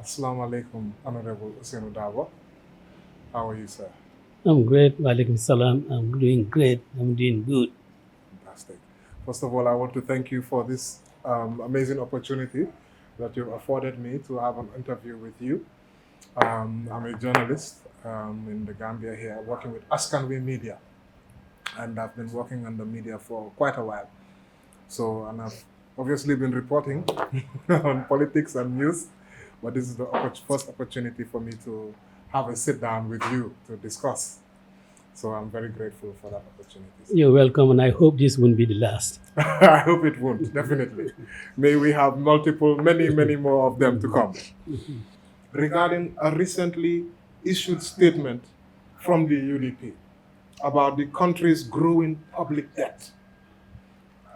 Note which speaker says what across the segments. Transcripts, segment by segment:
Speaker 1: Assalamu alaikum, Honorable Ousainu Darboe. How are you, sir?
Speaker 2: I'm great. Walaikum salam. I'm doing great. I'm doing good.
Speaker 1: Fantastic. First of all, I want to thank you for this amazing opportunity that you've afforded me to have an interview with you. I'm a journalist in the Gambia here, working with Askanwi Media, and I've been working on the media for quite a while. And I've obviously been reporting on politics and news, but this is the first opportunity for me to have a sit down with you to discuss. So I'm very grateful for that opportunity.
Speaker 2: You're welcome, and I hope this won't be the last.
Speaker 1: I hope it won't, definitely. May we have many more of them to come. Regarding a recently issued statement from the UDP about the country's growing public debt.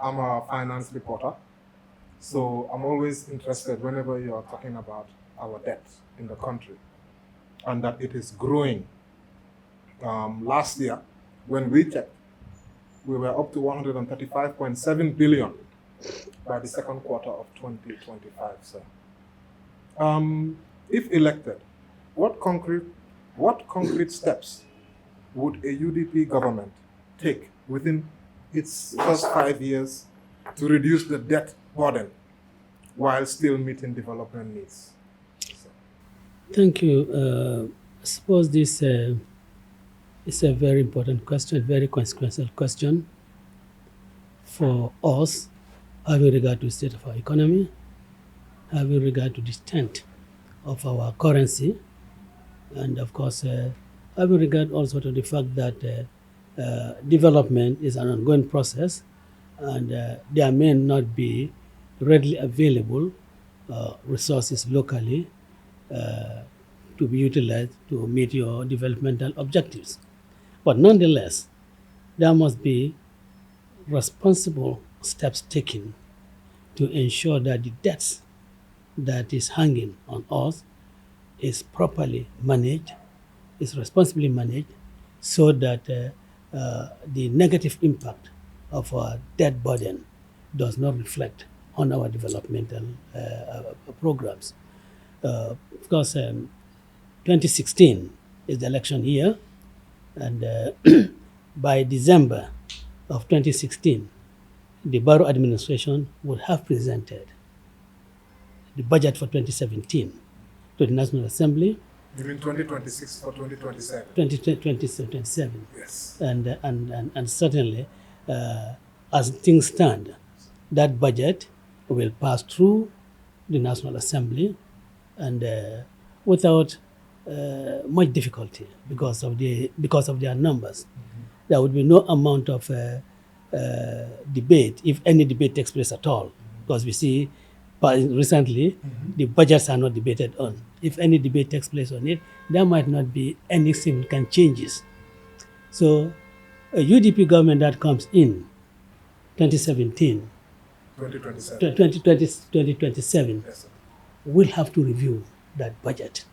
Speaker 1: I'm a finance reporter, so I'm always interested whenever you're talking about our debt in the country and that it is growing. Last year, when we checked, we were up to 135.7 billion by the second quarter of 2025, sir. If elected, what concrete steps would a UDP government take within its first 5 years to reduce the debt burden while still meeting development needs?
Speaker 2: Thank you. I suppose this is a very important question, very consequential question for us, having regard to the state of our economy, having regard to the strength of our currency, and of course, having regard also to the fact that development is an ongoing process, and there may not be readily available resources locally to be utilized to meet your developmental objectives. But nonetheless, there must be responsible steps taken to ensure that the debts that is hanging on us is properly managed, is responsibly managed, so that the negative impact of our debt burden does not reflect on our developmental programs. Of course, 2016 is the election year, and by December of 2016, the Barrow administration would have presented the budget for 2017 to the National Assembly.
Speaker 1: You mean 2026 or 2027?
Speaker 2: 2027.
Speaker 1: Yes.
Speaker 2: And certainly, as things stand, that budget will pass through the National Assembly and without much difficulty because of their numbers. There would be no amount of debate, if any debate takes place at all, because we see recently the budgets are not debated on. If any debate takes place on it, there might not be any significant changes. So a UDP government that comes in 2017, 2027,
Speaker 1: Yes, sir.
Speaker 2: will have to review that budget,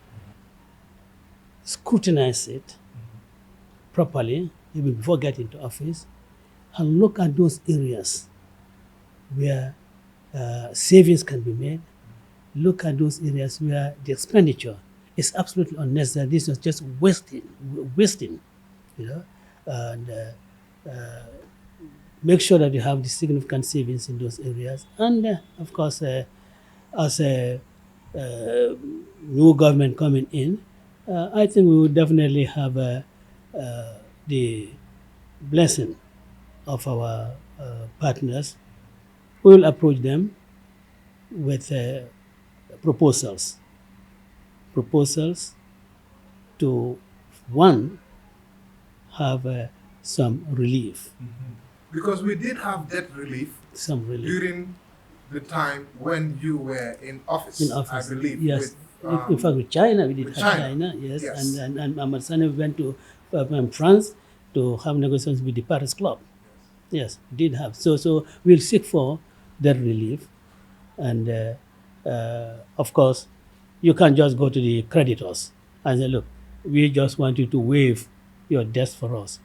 Speaker 2: scrutinize it properly even before getting to office, and look at those areas where savings can be made. Look at those areas where the expenditure is absolutely unnecessary. This is just wasting, and make sure that you have the significant savings in those areas. And of course, as a new government coming in, I think we will definitely have the blessing of our partners. We will approach them with proposals to, one, have some relief.
Speaker 1: Because we did have debt relief during the time when you were in office, I believe.
Speaker 2: Yes.
Speaker 1: With,
Speaker 2: in fact, with China, we did have China, yes. And Ahmad Sani went to France to have negotiations with the Paris Club. Yes, did have. So we'll seek for that relief. And of course, you can't just go to the creditors and say, look, we just want you to waive your debts for us,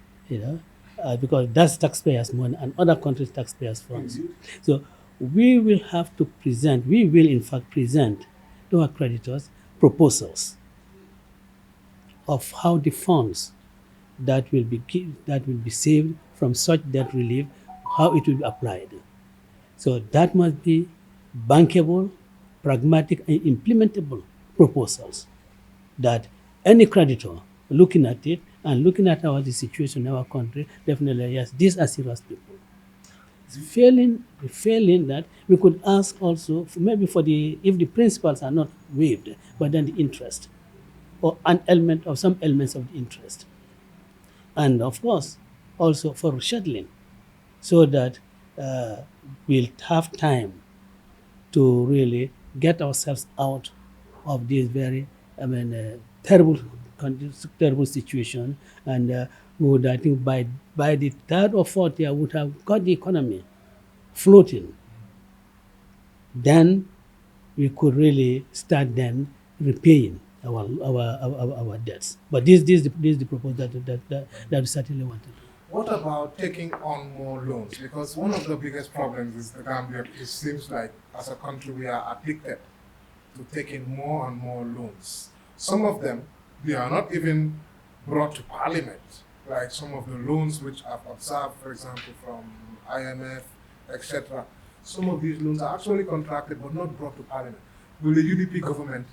Speaker 2: because that's taxpayers' money and other countries' taxpayers' funds. So we will in fact present to our creditors proposals of how the funds that will be saved from such debt relief, how it will be applied. So that must be bankable, pragmatic, and implementable proposals that any creditor looking at it and looking at the situation in our country, definitely, yes, these are serious people. Failing that, we could ask also, maybe if the principles are not waived, but then the interest, or an element of some elements of the interest. And of course, also for rescheduling, so that we'll have time to really get ourselves out of this very, terrible situation, and would, I think, by the third or fourth year, would have got the economy floating. Then we could really start then repaying our debts. But this is the proposal that we certainly wanted.
Speaker 1: What about taking on more loans? Because one of the biggest problems is the Gambia. It seems like as a country we are addicted to taking more and more loans. Some of them, they are not even brought to Parliament, like some of the loans which I've observed, for example, from IMF, etc. Some of these loans are actually contracted but not brought to Parliament. Will the UDP government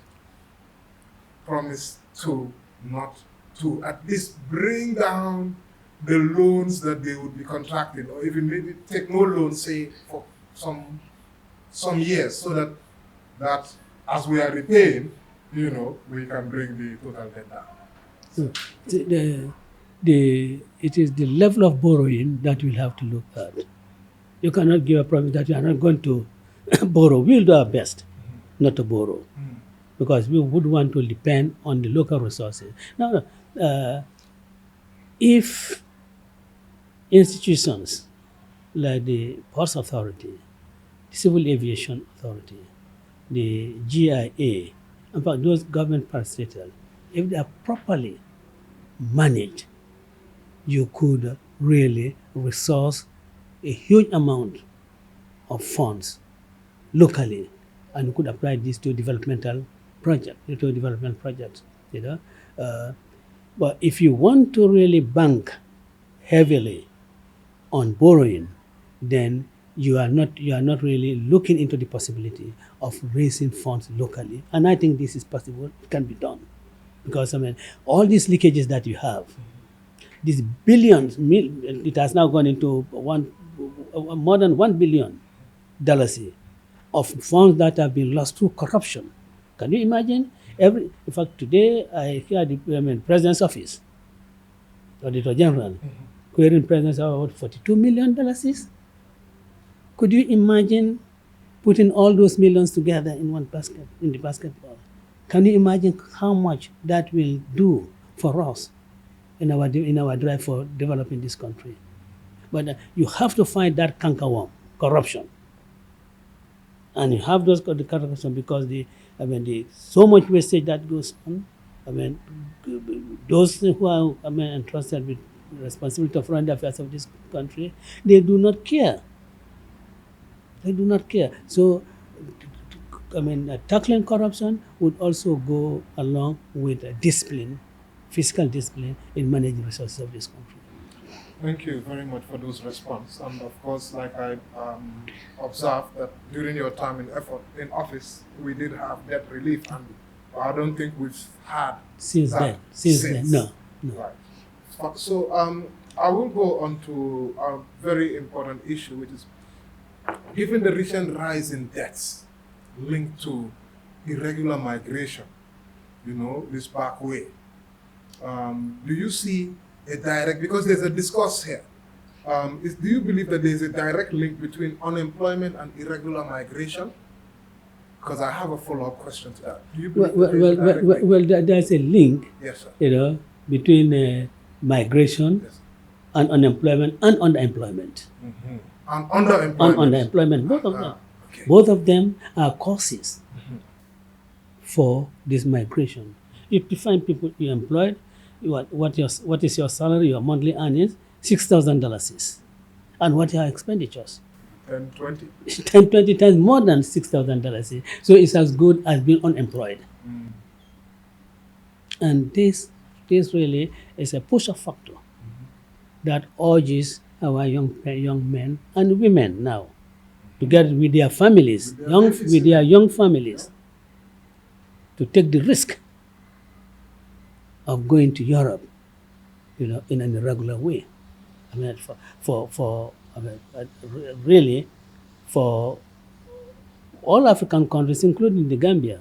Speaker 1: promise to not to at least bring down the loans that they would be contracting, or even maybe take no loans, say, for some years, so that as we are repaying, we can bring the total debt down?
Speaker 2: So it is the level of borrowing that we'll have to look at. You cannot give a promise that you are not going to borrow. We'll do our best not to borrow, because we would want to depend on the local resources. Now, if institutions like the Ports Authority, the Civil Aviation Authority, the GIA, in fact, those government parastatals, if they are properly managed, you could really resource a huge amount of funds locally, and you could apply this to developmental projects. But if you want to really bank heavily on borrowing, then you are not really looking into the possibility of raising funds locally. And I think this is possible, it can be done. Because all these leakages that you have, these billions, it has now gone into more than $1 billion of funds that have been lost through corruption. Can you imagine? In fact, today I hear the President's Office, Auditor General, querying President's about $42 million. Could you imagine putting all those millions together in one basket, in the basketball? Can you imagine how much that will do for us in our drive for developing this country? But you have to find that cankerworm, corruption. And you have the corruption because the so much wastage that goes on. Those who are entrusted with the responsibility of running the affairs of this country, they do not care. They do not care. So, tackling corruption would also go along with discipline, fiscal discipline in managing resources of this country.
Speaker 1: Thank you very much for those responses. And of course, like I observed that during your time in office, we did have debt relief, and I don't think we've had
Speaker 2: since
Speaker 1: that
Speaker 2: then. No.
Speaker 1: Right. So I will go on to a very important issue, which is given the recent rise in debts linked to irregular migration, this Backway, do you see a direct, because there's a discourse here, do you believe that there's a direct link between unemployment and irregular migration? Because I have a follow-up question to that. Do you believe
Speaker 2: there's a link,
Speaker 1: yes, sir,
Speaker 2: between migration,
Speaker 1: yes,
Speaker 2: and unemployment and underemployment.
Speaker 1: Mm-hmm. And underemployment.
Speaker 2: Both of them.
Speaker 1: Okay.
Speaker 2: Both of them are causes for this migration. If you find people you employed, what is your salary, your monthly earnings? $6,000 is. And what are your expenditures?
Speaker 1: 10, 20.
Speaker 2: 10, 20 times more than $6,000 is. So it's as good as being unemployed. And this really is a push-up factor that urges our young men and women now, together with their families, with their young families, to take the risk of going to Europe, in an irregular way. I mean, really, for all African countries, including the Gambia,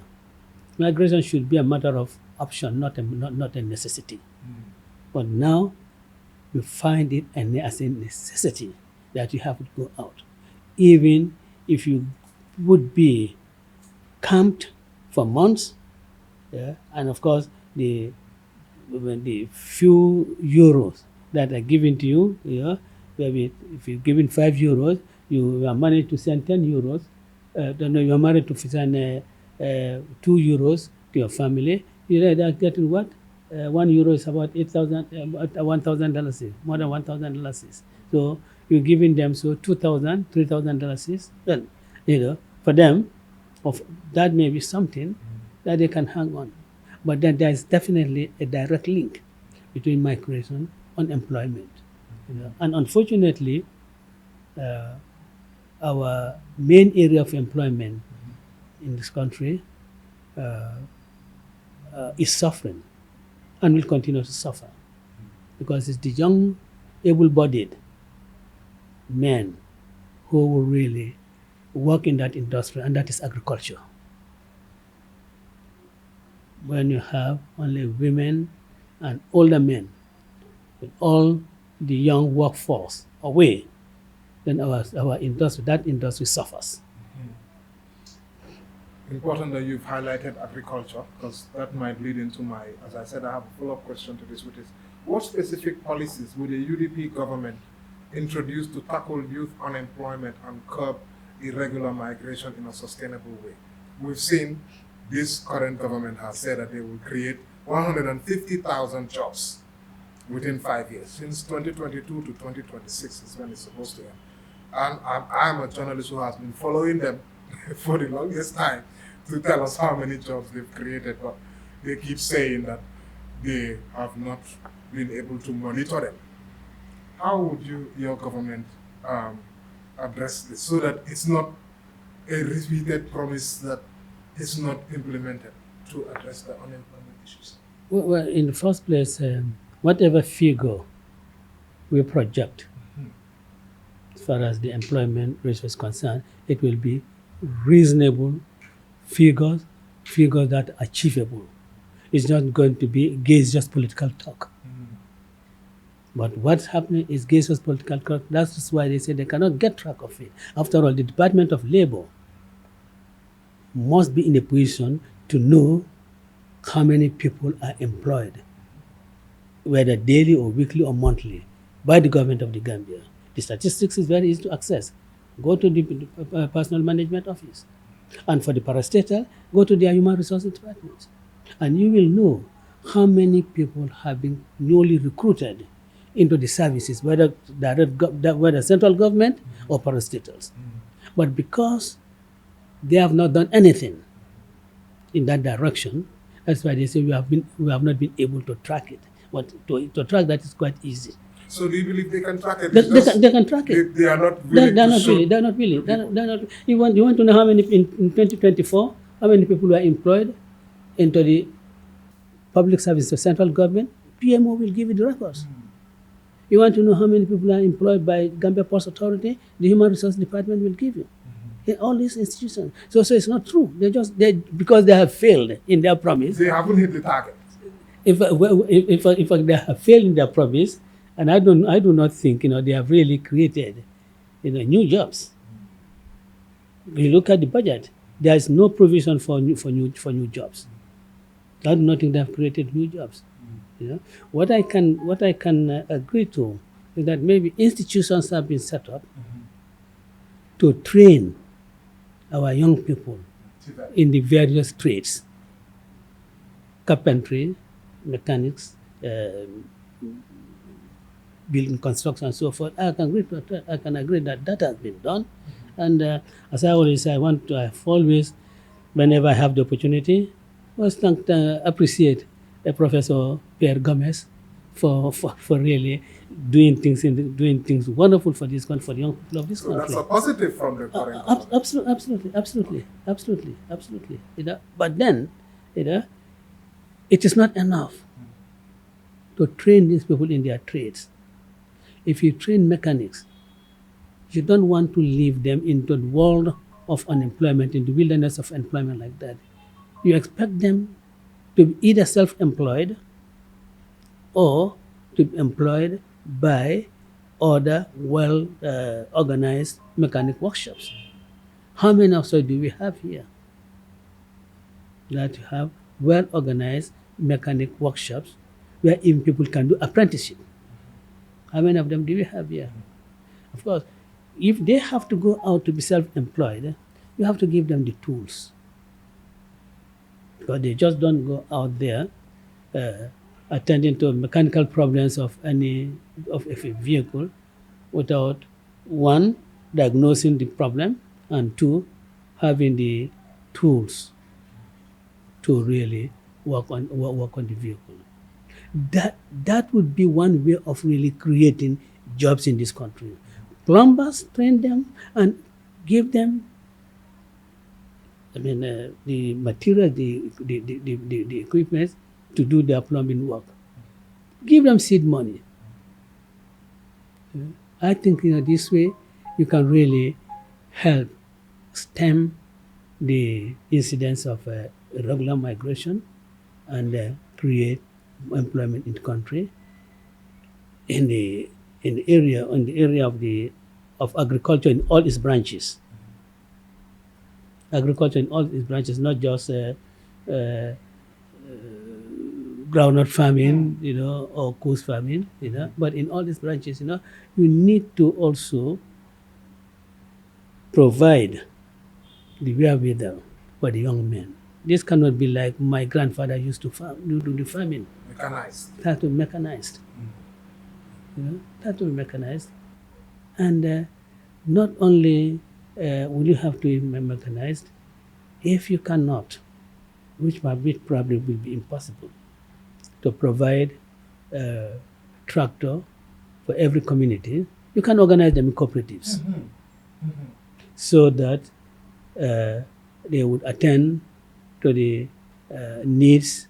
Speaker 2: migration should be a matter of option, not a necessity. But now, you find it as a necessity that you have to go out, even if you would be camped for months, and of course the few euros that are given to you, maybe if you're given 5 euros, you are managed to send 10 euros. You are married to send 2 euros to your family. You are getting what? 1 euro is about $1,000, more than $1,000. So you're giving them $2,000, $3,000. Well, for them, that may be something that they can hang on. But then there is definitely a direct link between migration and employment. And unfortunately, our main area of employment in this country is suffering and will continue to suffer, because it's the young, able-bodied men who will really work in that industry, and that is agriculture. When you have only women and older men, with all the young workforce away, then our industry, that industry suffers.
Speaker 1: Important that you've highlighted agriculture, because that might lead into as I said, I have a follow-up question to this, which is, what specific policies would the UDP government introduce to tackle youth unemployment and curb irregular migration in a sustainable way? We've seen this current government has said that they will create 150,000 jobs within 5 years. Since 2022 to 2026 is when it's supposed to end. And I'm a journalist who has been following them for the longest time to tell us how many jobs they've created, but they keep saying that they have not been able to monitor them. How would your government address this so that it's not a repeated promise that is not implemented to address the unemployment issues?
Speaker 2: Well, in the first place, whatever figure we project as far as the employment ratio is concerned, it will be reasonable figures that are achievable. It's not going to be just political talk. But what's happening is just political talk. That's why they say they cannot get track of it. After all, the Department of Labor must be in a position to know how many people are employed, whether daily or weekly or monthly, by the government of the Gambia. The statistics is very easy to access. Go to the Personal Management Office. And for the parastatal, go to their Human Resources Department. And you will know how many people have been newly recruited into the services, whether central government or parastatals. But because they have not done anything in that direction, that's why they say we have not been able to track it. But to track that is quite easy.
Speaker 1: So do you believe they can track it?
Speaker 2: They can track it.
Speaker 1: They are not willing
Speaker 2: They're not really. You want to know how many in 2024, how many people were employed into the public service, the central government? PMO will give you the records. You want to know how many people are employed by Gambia Ports Authority? The Human Resources Department will give you. In all these institutions. So it's not true. Because they have failed in their promise.
Speaker 1: They haven't hit the target.
Speaker 2: If they have failed in their promise, and I do not think they have really created new jobs. You look at the budget, there is no provision for new jobs. I do not think they have created new jobs. What I can agree to is that maybe institutions have been set up to train our young people in the various trades: carpentry, mechanics, building construction, and so forth. I can agree that has been done. And as I always say, I've always, whenever I have the opportunity, appreciate Professor Pierre Gomez for really doing things wonderful for this country, for the young people of this
Speaker 1: So
Speaker 2: country.
Speaker 1: that's a positive from the current government.
Speaker 2: Absolutely. But then, it is not enough to train these people in their trades. If you train mechanics, you don't want to leave them into the world of unemployment, in the wilderness of employment like that. You expect them to be either self-employed or to be employed by other well-organized mechanic workshops. How many of those do we have here? That you have well-organized mechanic workshops where even people can do apprenticeship. How many of them do we have here? Of course, if they have to go out to be self-employed, you have to give them the tools. Because they just don't go out there attending to mechanical problems of a vehicle without, one, diagnosing the problem, and two, having the tools to really work on the vehicle. That would be one way of really creating jobs in this country. Plumbers, train them and give them the material, the equipment to do their plumbing work. Give them seed money. I think this way you can really help stem the incidence of irregular migration and create employment in the country in the area of agriculture in all its branches. Agriculture in all its branches, not just groundnut farming, or coast farming, but in all these branches, you need to also provide the wherewithal for the young men. This cannot be like my grandfather used to do the farming.
Speaker 1: Mechanized.
Speaker 2: It has to be mechanized. It has to be mechanized. And not only will you have to be mechanized, if you cannot, which probably will be impossible, to provide a tractor for every community, you can organize them in cooperatives so that they would attend to the needs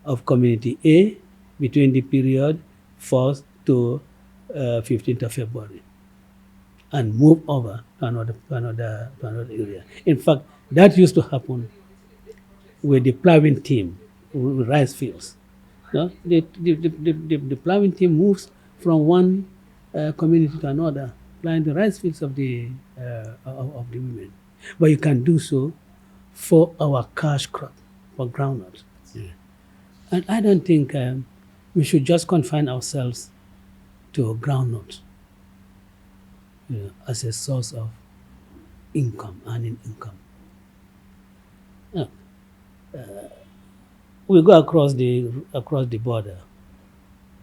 Speaker 2: of community A between the period 1st to 15th of February and move over to another area. In fact, that used to happen with the plowing team with rice fields. The plowing team moves from one community to another, plowing the rice fields of the women. But you can do so for our cash crop, for groundnut. And I don't think we should just confine ourselves to groundnut as a source of income, earning income. We go across the border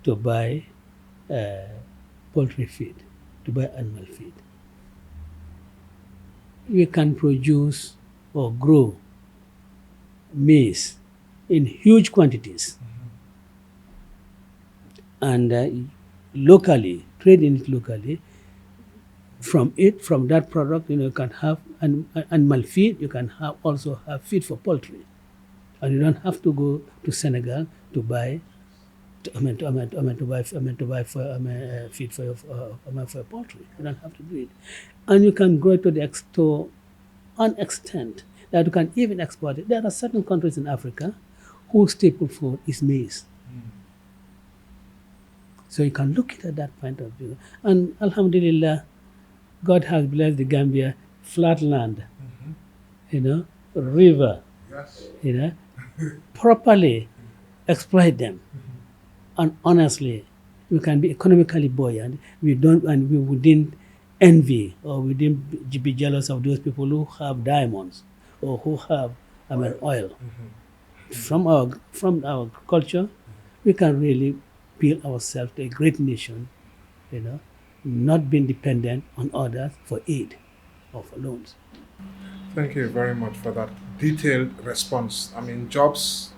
Speaker 2: to buy poultry feed, to buy animal feed. We can produce or grow maize in huge quantities and locally, trade in it locally. From that product, you can have animal feed. You can also have feed for poultry, and you don't have to go to Senegal to buy. Feed for your poultry. You don't have to do it, and you can grow it to an extent that you can even export it. There are certain countries in Africa whose staple food is maize. So you can look at that point of view, and Alhamdulillah, God has blessed the Gambia, flat land, river, properly exploit them. And honestly, we can be economically buoyant. We wouldn't envy or we wouldn't be jealous of those people who have diamonds or who have oil. From our culture, we can really build ourselves to a great nation, not being dependent on others for aid or for loans.
Speaker 1: Thank you very much for that detailed response. Jobs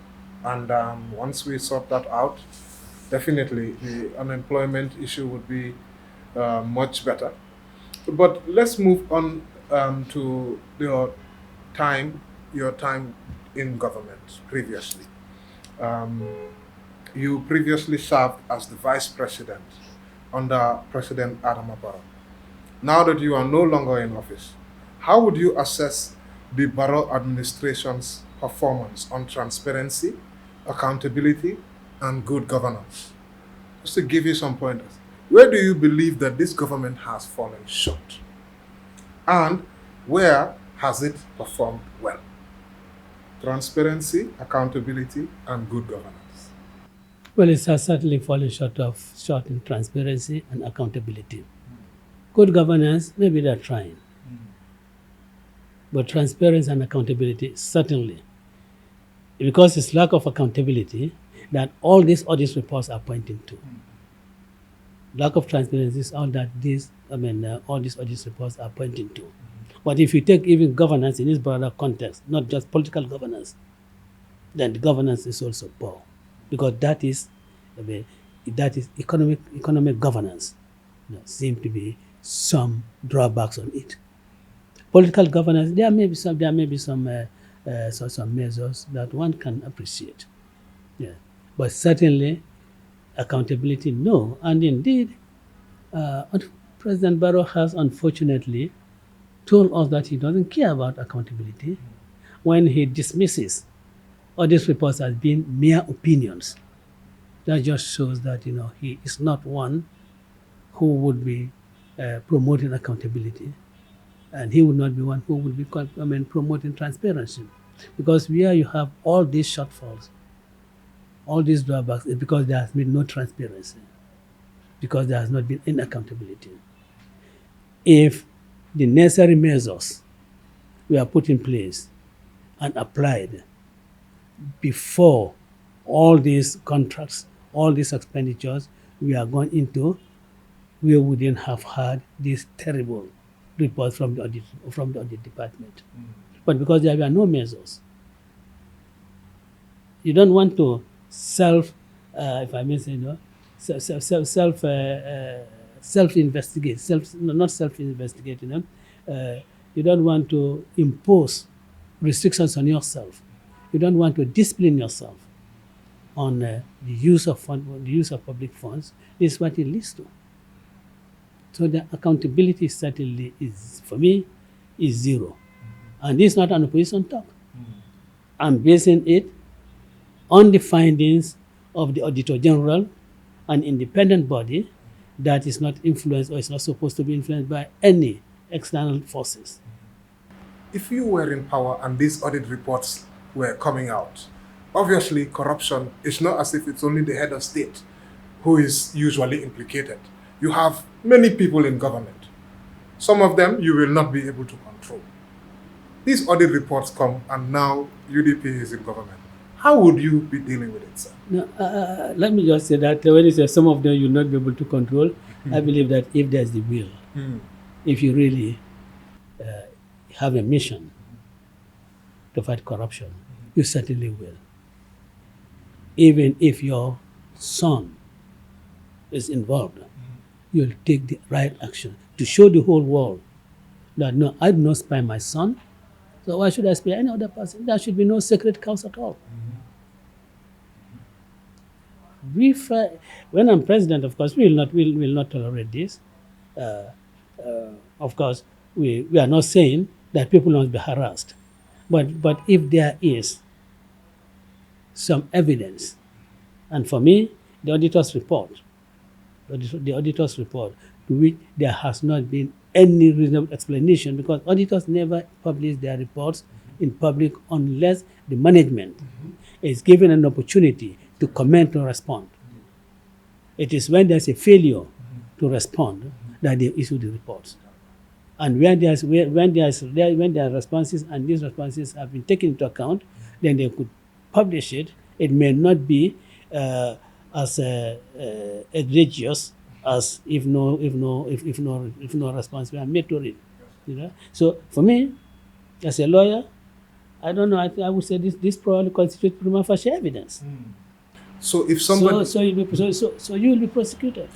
Speaker 1: And once we sort that out, definitely the unemployment issue would be much better. But let's move on to your time in government previously. Um, you previously served as the vice president under President Adam Barrow. Now that you are no longer in office, how would you assess the Barrow administration's performance on transparency, accountability, and good governance? Just to give you some pointers, where do you believe that this government has fallen short? And where has it performed well? Transparency, accountability, and good governance.
Speaker 2: Well, it has certainly fallen short in transparency and accountability. Good governance, maybe they're trying. But transparency and accountability, certainly. Because it's lack of accountability that all these audit reports are pointing to. Lack of transparency is all that all these audit reports are pointing to. But if you take even governance in its broader context, not just political governance, then the governance is also poor. Because that is economic governance. Seem to be some drawbacks on it. Political governance, there may be some measures that one can appreciate. Yeah. But certainly accountability, no. And indeed, President Barrow has unfortunately told us that he doesn't care about accountability when he dismisses all these reports as being mere opinions. That just shows that he is not one who would be promoting accountability, and he would not be one who would be promoting transparency. Because where you have all these shortfalls, all these drawbacks, is because there has been no transparency, because there has not been any accountability. If the necessary measures were put in place and applied before all these contracts, all these expenditures we are going into, we wouldn't have had these terrible reports from the audit department. But because there were no measures, you don't want to self-investigate, you don't want to impose restrictions on yourself. You don't want to discipline yourself on the use of public funds. This is what it leads to. So the accountability certainly is, for me, is zero. And this is not an opposition talk. I'm basing it on the findings of the Auditor General, an independent body that is not influenced or is not supposed to be influenced by any external forces.
Speaker 1: If you were in power and these audit reports were coming out, obviously corruption is not as if it's only the head of state who is usually implicated. You have many people in government. Some of them you will not be able to control. These audit reports come and now UDP is in government. How would you be dealing with it, sir?
Speaker 2: No, let me just say that when you say some of them you'll not be able to control, I believe that if there's the will, if you really have a mission to fight corruption, you certainly will. Even if your son is involved, you'll take the right action to show the whole world that no, I do not spy my son, so why should I spy any other person? There should be no sacred cows at all. When I'm president, of course, we will not tolerate this. Of course, we are not saying that people must be harassed. But if there is some evidence, and for me, the auditor's report, to which there has not been any reasonable explanation, because auditors never publish their reports in public unless the management is given an opportunity to comment or respond. It is when there's a failure to respond that they issue the reports. And when there are responses and these responses have been taken into account, then they could publish it. It may not be as egregious as if no response were made to it. So for me, as a lawyer, I don't know. I would say this probably constitutes prima facie evidence.
Speaker 1: So if somebody,
Speaker 2: So you will be prosecuted.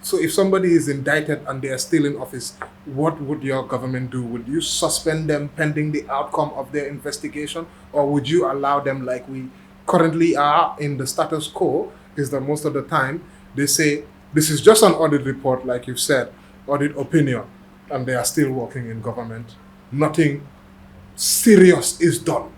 Speaker 1: so if somebody is indicted and they are still in office, what would your government do? Would you suspend them pending the outcome of their investigation, or would you allow them, like we currently are in the status quo, is that most of the time they say this is just an audit report, like you said, audit opinion, and they are still working in government. Nothing serious is done.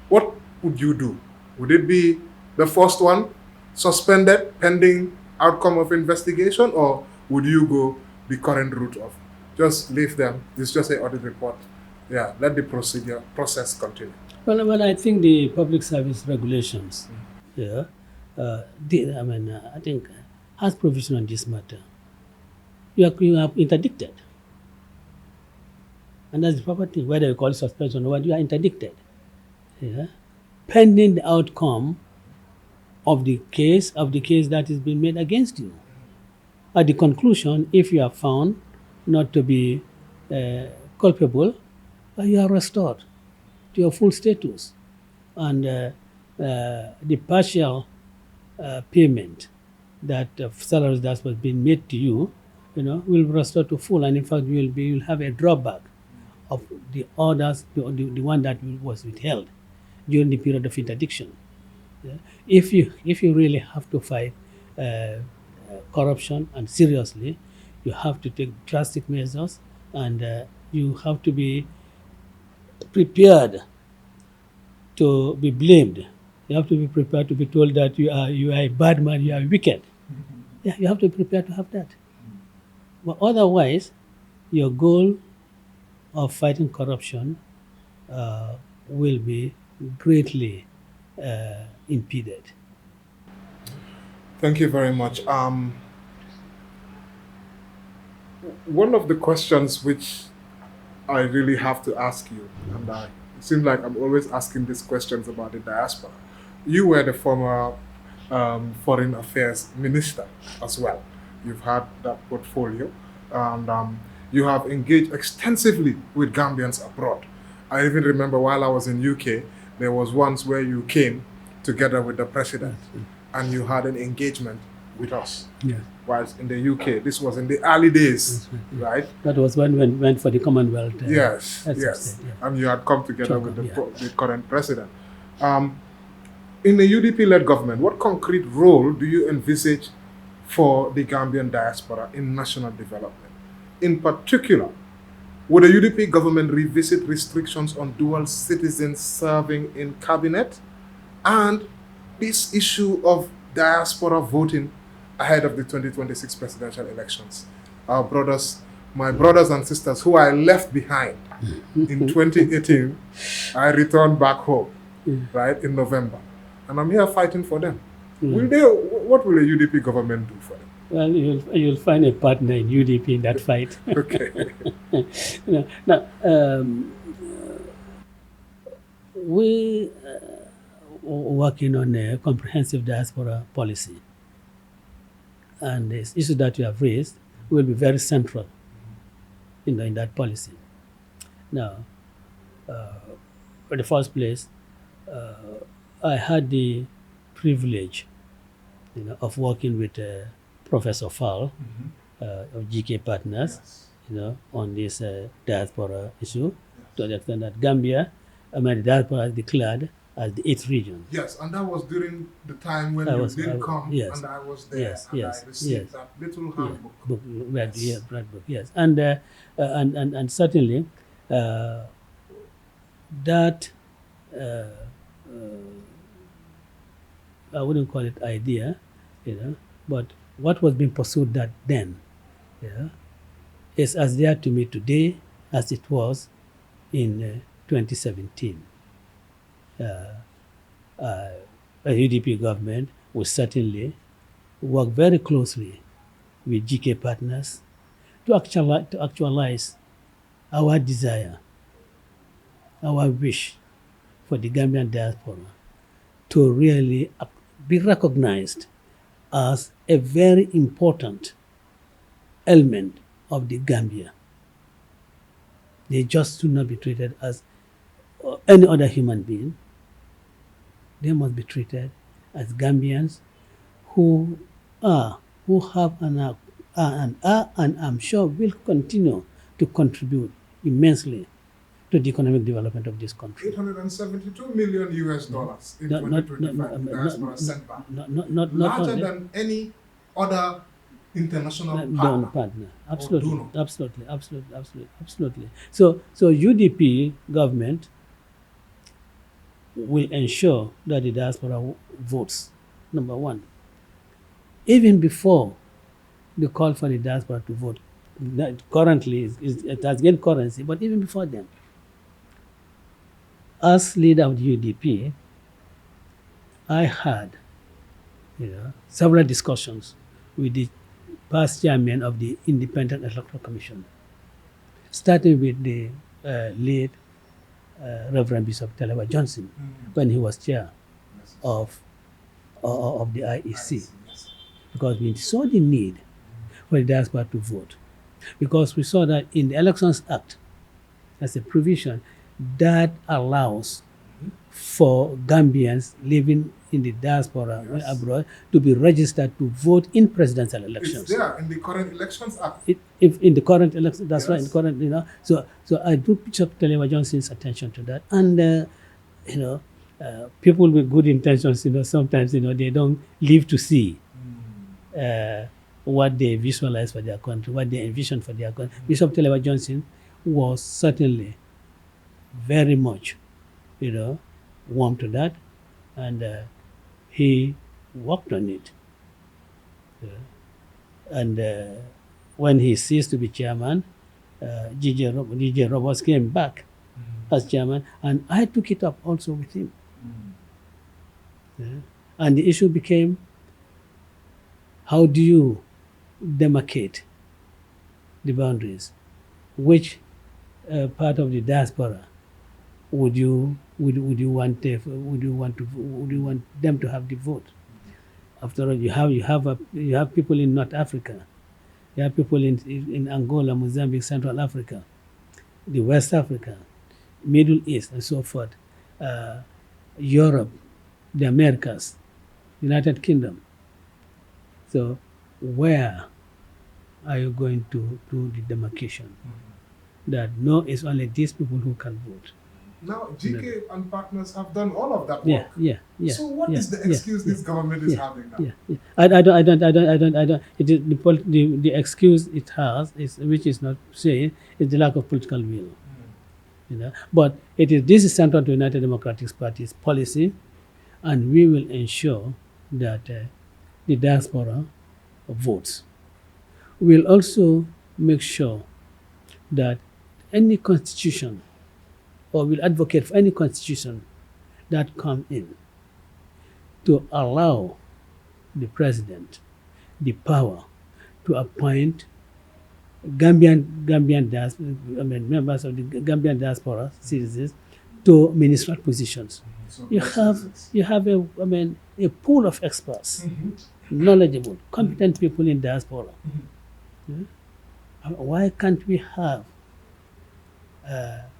Speaker 1: What would you do? Would it be the first one, suspended pending outcome of investigation, or would you go the current route of just leave them? It's just an audit report. Yeah, let the process continue.
Speaker 2: Well, I think the public service regulations, yeah, I think has provision on this matter. You are interdicted, and that's the proper thing. Whether you call it suspension or what, you are interdicted, yeah, pending the outcome of the case that is being made against you. At the conclusion, if you are found not to be culpable, you are restored to your full status, and the partial payment that salaries that was being made to you, will be restored to full, and in fact you will have a drawback of the orders, the one that was withheld during the period of interdiction. Yeah. If you really have to fight corruption and seriously, you have to take drastic measures, and you have to be prepared to be blamed. You have to be prepared to be told that you are a bad man, you are wicked. Yeah, you have to be prepared to have that. But otherwise, your goal of fighting corruption will be greatly impeded.
Speaker 1: Thank you very much. One of the questions which I really have to ask you, and it seems like I'm always asking these questions about the diaspora. You were the former Foreign Affairs Minister as well. You've had that portfolio, and you have engaged extensively with Gambians abroad. I even remember while I was in UK, there was once where you came together with the president, and you had an engagement with us.
Speaker 2: Yeah.
Speaker 1: Whilst in the UK, this was in the early days, right?
Speaker 2: That was when we went for the Commonwealth.
Speaker 1: Yes.
Speaker 2: Yeah.
Speaker 1: And you had come together with the current president. In the UDP-led government, what concrete role do you envisage for the Gambian diaspora in national development? In particular, would the UDP government revisit restrictions on dual citizens serving in cabinet, and this issue of diaspora voting ahead of the 2026 presidential elections? My brothers and sisters who I left behind in 2018, I returned back home, right, in November. And I'm here fighting for them. What will the UDP government do for them?
Speaker 2: Well, you'll find a partner in UDP in that fight.
Speaker 1: Okay.
Speaker 2: Now, we working on a comprehensive diaspora policy, and the issue that you have raised will be very central in that policy. Now, in the first place, I had the privilege, of working with Professor Fall of GK Partners, on this diaspora issue, to the extent that Gambia, the diaspora is declared as the 8th region.
Speaker 1: Yes, and that was during the time when you did come, and I was there, I received that little handbook.
Speaker 2: Red book, yes. And certainly that I wouldn't call it idea, but what was being pursued then, is as dear to me today as it was in 2017. A UDP government will certainly work very closely with GK partners to actualize our desire, our wish for the Gambian diaspora to really be recognized as a very important element of the Gambia. They just should not be treated as any other human being. They must be treated as Gambians who have and I'm sure will continue to contribute immensely to the economic development of this country.
Speaker 1: $872 million US dollars in
Speaker 2: Not- not-
Speaker 1: 2025
Speaker 2: not-
Speaker 1: diaspora sent back.
Speaker 2: Not
Speaker 1: Larger
Speaker 2: only
Speaker 1: than any other international
Speaker 2: donor
Speaker 1: partner.
Speaker 2: Absolutely,
Speaker 1: donor.
Speaker 2: absolutely. So UDP government will ensure that the diaspora votes. Number one, even before the call for the diaspora to vote, that currently it has gained currency, but even before then, as leader of the UDP, I had several discussions with the past chairman of the Independent Electoral Commission, starting with the late Reverend Bishop Telewa Johnson, when he was chair of the IEC,
Speaker 1: Yes.
Speaker 2: because we saw the need for the diaspora to vote, because we saw that in the Elections Act, there's a provision that allows for Gambians living in the diaspora abroad to be registered to vote in presidential elections.
Speaker 1: It's there in the current Elections Act.
Speaker 2: If in the current election, that's right. In
Speaker 1: Yes.
Speaker 2: the current, so I do Bishop Telewa Johnson's attention to that, and people with good intentions, sometimes they don't live to see what they visualize for their country, what they envision for their country. Bishop Telewa Johnson was certainly very much, warm to that, and he worked on it. And when he ceased to be chairman, DJ Roberts came back as chairman, and I took it up also with him. And the issue became, how do you demarcate the boundaries? Which part of the diaspora would you want them to have the vote? After all, you have people in North Africa, you have people in Angola, Mozambique, Central Africa, the West Africa, Middle East, and so forth, Europe, the Americas, United Kingdom. So where are you going to do the demarcation? That no, it's only these people who can vote.
Speaker 1: Now, GK and partners have done all of that work.
Speaker 2: Yeah.
Speaker 1: So what is the excuse this government is having now?
Speaker 2: I don't. It is the excuse it has, which is not saying, is the lack of political will. But this is central to United Democratic Party's policy, and we will ensure that the diaspora votes. We'll also make sure that any constitution, or will advocate for any constitution that come in to allow the president the power to appoint members of the Gambian diaspora citizens to ministerial positions.
Speaker 1: So
Speaker 2: You have a pool of experts, knowledgeable, competent people in diaspora. Why can't we have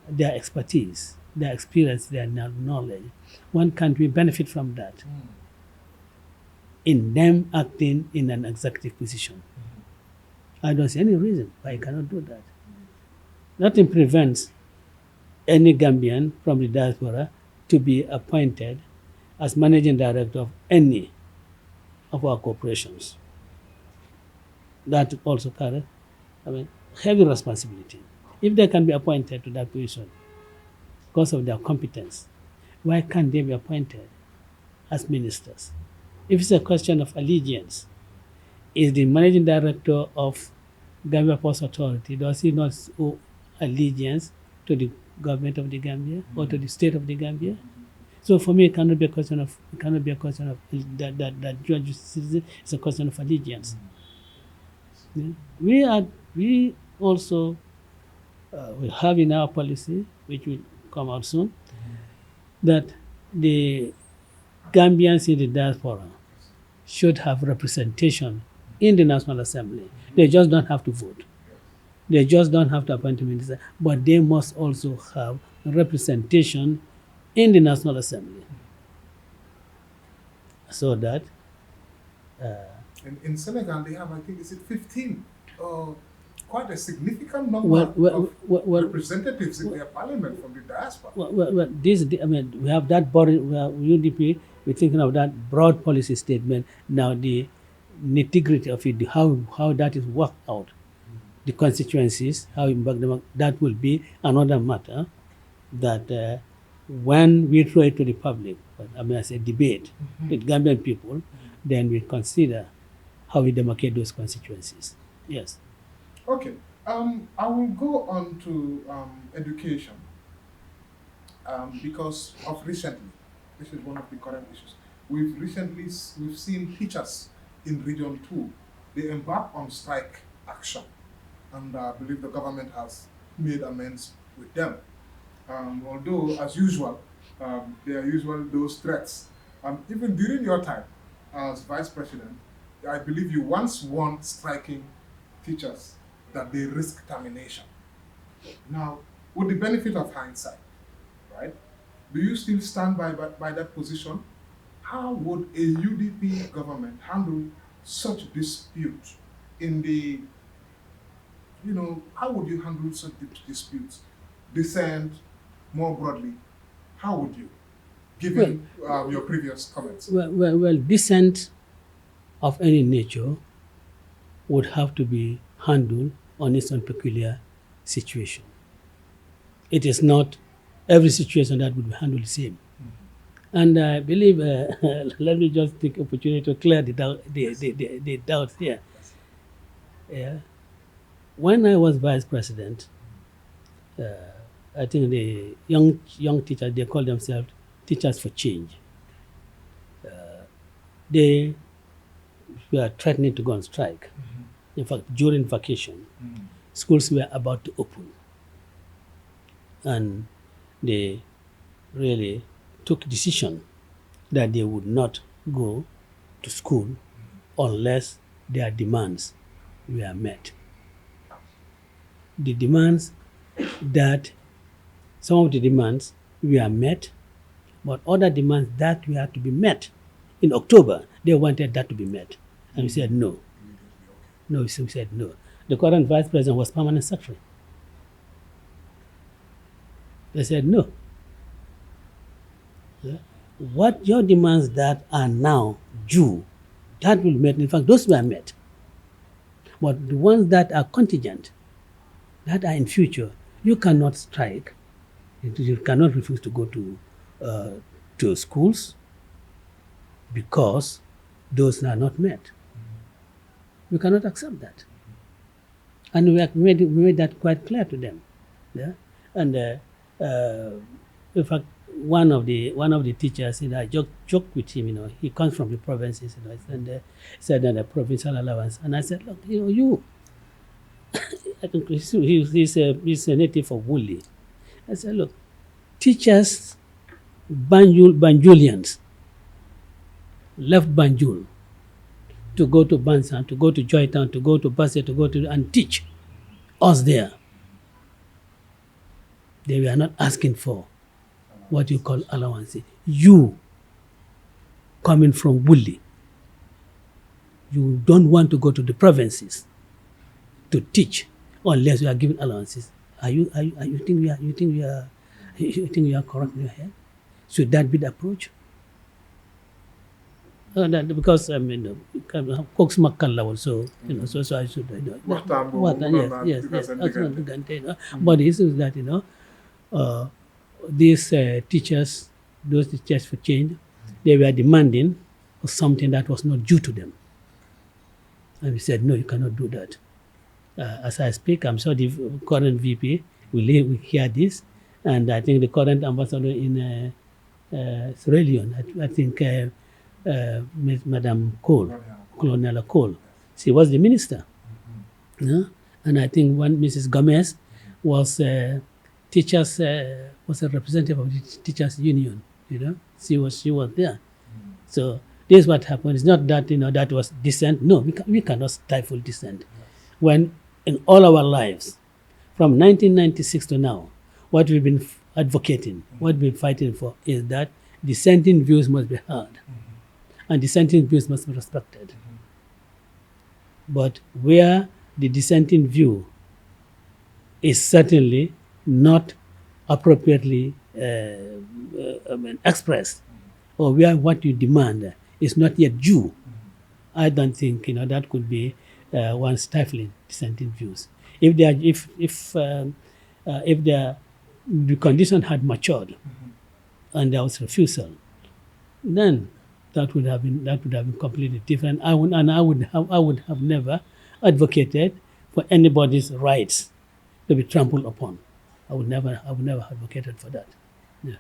Speaker 2: their expertise, their experience, their knowledge? Why can't we benefit from that in them acting in an executive position? I don't see any reason why you cannot do that. Nothing prevents any Gambian from the diaspora to be appointed as managing director of any of our corporations. That also carries heavy responsibility. If they can be appointed to that position because of their competence, why can't they be appointed as ministers? If it's a question of allegiance, is the managing director of Gambia Post Authority, does he not owe allegiance to the government of the Gambia or to the state of the Gambia? So for me, it cannot be a question of that judge citizen. It's a question of allegiance. We also will have in our policy, which will come out soon, that the Gambians in the diaspora should have representation in the National Assembly. They just don't have to vote. They just don't have to appoint a minister, but they must also have representation in the National Assembly. So that
Speaker 1: in Senegal, they have, I think, is it 15? Quite a significant number of representatives in their parliament from the diaspora.
Speaker 2: We have that body, UDP, we're thinking of that broad policy statement. Now the nitty-gritty of it, how that is worked out, the constituencies, how you back them up, that will be another matter that when we throw it to the public, as a debate with Gambian people, then we consider how we demarcate those constituencies. Yes.
Speaker 1: Okay. I will go on to education because of recently, this is one of the current issues. We've seen teachers in Region 2, they embark on strike action, and I believe the government has made amends with them. Although, as usual, there are usually those threats. Even during your time as vice president, I believe you once warned striking teachers that they risk termination. Now, with the benefit of hindsight, right, do you still stand by that position? How would a UDP government handle such dispute in the, how would you handle such disputes? Dissent, more broadly, how would you, given your previous comments?
Speaker 2: Well, dissent of any nature would have to be handled on its own peculiar situation. It is not every situation that would be handled the same. And I believe, let me just take opportunity to clear the doubts here. Yeah. When I was vice president, I think the young teachers, they call themselves Teachers for Change. They were threatening to go on strike. In fact, during vacation, schools were about to open. And they really took decision that they would not go to school unless their demands were met. The demands that, some of the demands were met, but other demands that were to be met in October, they wanted that to be met. And we said no. No, we said no. The current vice president was permanent secretary. They said no. Yeah. What your demands that are now due, that will be met. In fact, those were met. But the ones that are contingent, that are in future, you cannot strike. You cannot refuse to go to schools because those are not met. We cannot accept that. And we made that quite clear to them. Yeah? And in fact, one of the teachers, I joked with him, he comes from the provinces, and said that a provincial allowance. And I said, look, you, I think he's a native of Woolley. I said, look, teachers, Banjulians, left Banjul to go to Bansan, to go to Joytown, to go to Basse, and teach us there. They were not asking for what you call allowance. You, coming from Woolley, you don't want to go to the provinces to teach unless you are given allowances. You think you are correct in your head? Should that be the approach? Because Cox Makalla also, so I should yes. But the issue is that these teachers, those teachers for change, they were demanding for something that was not due to them. And we said, no, you cannot do that. As I speak, I'm sure the current VP will hear this, and I think the current ambassador in Sierra Leone, I think Madam Cole, Colonel Cole, she was the minister. And I think when Mrs. Gomez was was a representative of the teachers union, she was there. So this is what happened. It's not that that was dissent. No, we cannot stifle dissent. When in all our lives, from 1996 to now, what we've been advocating, what we're fighting for is that dissenting views must be heard and dissenting views must be respected. But where the dissenting view is certainly not appropriately expressed, or where what you demand is not yet due, I don't think that could be one stifling dissenting views. If they are, if the condition had matured and there was refusal, then that would have been completely different. I would have never advocated for anybody's rights to be trampled upon. I would never have advocated for that. Yeah.